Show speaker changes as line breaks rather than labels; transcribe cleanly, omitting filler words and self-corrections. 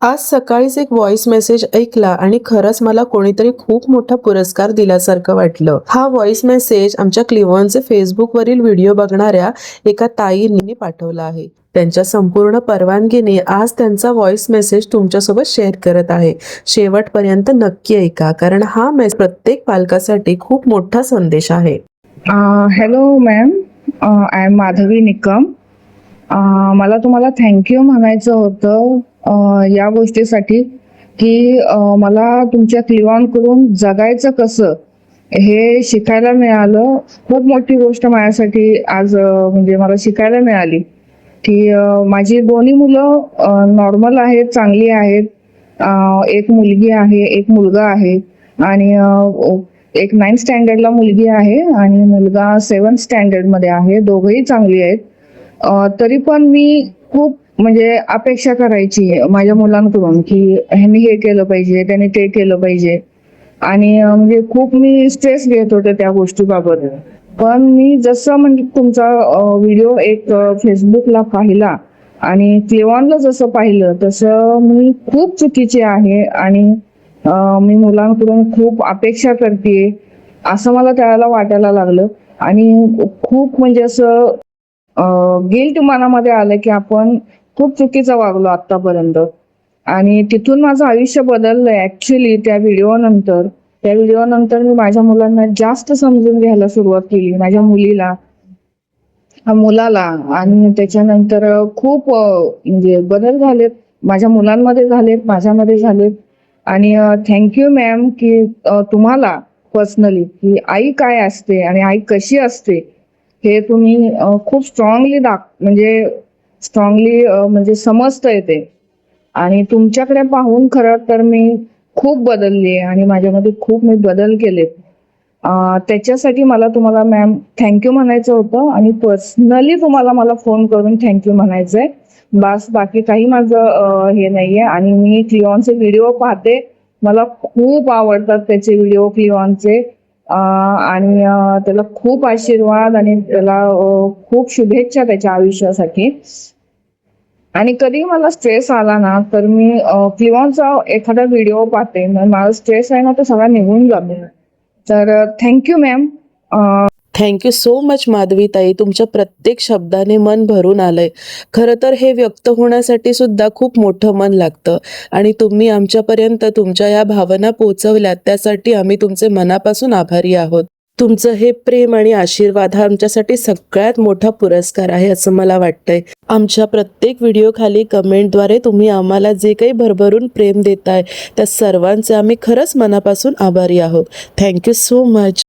आज सकाळीच एक व्हॉइस मेसेज ऐकला आणि खरंच मला कोणीतरी खूप मोठा पुरस्कार दिल्यासारखं वाटलं. हा व्हॉइस मेसेज आमच्या क्लिओनचे फेसबुकवरील व्हिडिओ बघणाऱ्या एका ताईंनी पाठवला आहे. त्यांच्या संपूर्ण परवानगीने आज त्यांचा व्हॉइस मेसेज तुमच्यासोबत शेअर करत आहे. शेवटपर्यंत नक्की ऐका, कारण हा मेसेज प्रत्येक पालकासाठी खूप मोठा संदेश आहे.
Hello ma'am, I am Madhavi Nikam. मला तुम्हाला थँक्यू म्हणायचं होतं या गोष्टीसाठी की मला तुमच्या क्लिओनकडून जगायचं कसं हे शिकायला मिळालं. खूप मोठी गोष्ट माझ्यासाठी आज म्हणजे मला शिकायला मिळाली की माझी दोन्ही मुलं नॉर्मल आहेत, चांगली आहेत. एक मुलगी आहे, एक मुलगा आहे. आणि एक 9th स्टँडर्डला मुलगी आहे आणि मुलगा 7th स्टँडर्डमध्ये आहे. दोघंही चांगली आहेत. तरी पण मी खूप म्हणजे अपेक्षा करायची माझ्या मुलांकडून की ह्यांनी हे केलं पाहिजे, त्यांनी ते केलं पाहिजे. आणि म्हणजे खूप मी स्ट्रेस घेत होते त्या गोष्टीबाबत. पण मी जसं म्हणजे तुमचा व्हिडिओ एक फेसबुकला पाहिला आणि क्लिओनला जसं पाहिलं तसं मी खूप चुकीची आहे आणि मी मुलांकडून खूप अपेक्षा करते असं मला त्यावेळेला वाटायला लागलं. आणि खूप म्हणजे असं गिल्ट मनामध्ये आलं की आपण खूप चुकीचं वागलो आतापर्यंत. आणि तिथून माझं आयुष्य बदललंय ऍक्च्युली त्या व्हिडिओनंतर मी माझ्या मुलांना जास्त समजून घ्यायला सुरुवात केली, माझ्या मुलाला. आणि त्याच्यानंतर खूप म्हणजे बदल झालेत, माझ्या मुलांमध्ये झालेत, माझ्यामध्ये झालेत. आणि थँक्यू मॅम की तुम्हाला पर्सनली की आई काय असते आणि आई कशी असते हे तुम्ही खूप स्ट्रॉंगली म्हणजे समजता येते. आणि तुमच्याकडे पाहून खरं तर मी खूप बदलली आहे आणि माझ्यामध्ये खूप मी बदल केलेत. त्याच्यासाठी मला तुम्हाला मॅम थँक्यू म्हणायचं होतं आणि पर्सनली तुम्हाला मला फोन करून थँक्यू म्हणायचंय. बस बाकी काही माझं हे नाहीये. आणि मी क्लिओनचे व्हिडिओ पाहते, मला खूप आवडतात त्याचे व्हिडिओ क्लिओनचे. आणि त्याला खूप आशीर्वाद आणि त्याला खूप शुभेच्छा त्याच्या आयुष्यासाठी. आणि कधी मला स्ट्रेस आला ना तर मी क्लिओनचा एखादा व्हिडिओ पाहते, माझा स्ट्रेस आहे ना तो सगळा निघून जातो. तर thank you ma'am.
Thank you so much Madhavi ताई. तुमच्या प्रत्येक शब्दाने मन भरून आलंय. खरं तर हे व्यक्त होण्यासाठी सुद्धा खूप मोठं मन लागतं आणि तुम्ही आमच्यापर्यंत तुमच्या या भावना पोहोचवल्यात त्यासाठी आम्ही तुमचे मनापासून आभारी आहोत. तुमचं हे प्रेम आणि आशीर्वाद हा आमच्यासाठी सगळ्यात मोठा पुरस्कार आहे असं मला वाटतंय. आमच्या प्रत्येक व्हिडिओ खाली कमेंटद्वारे तुम्ही आम्हाला जे काही भरभरून प्रेम देताय त्या सर्वांचे आम्ही खरंच मनापासून आभारी आहोत. Thank you so much.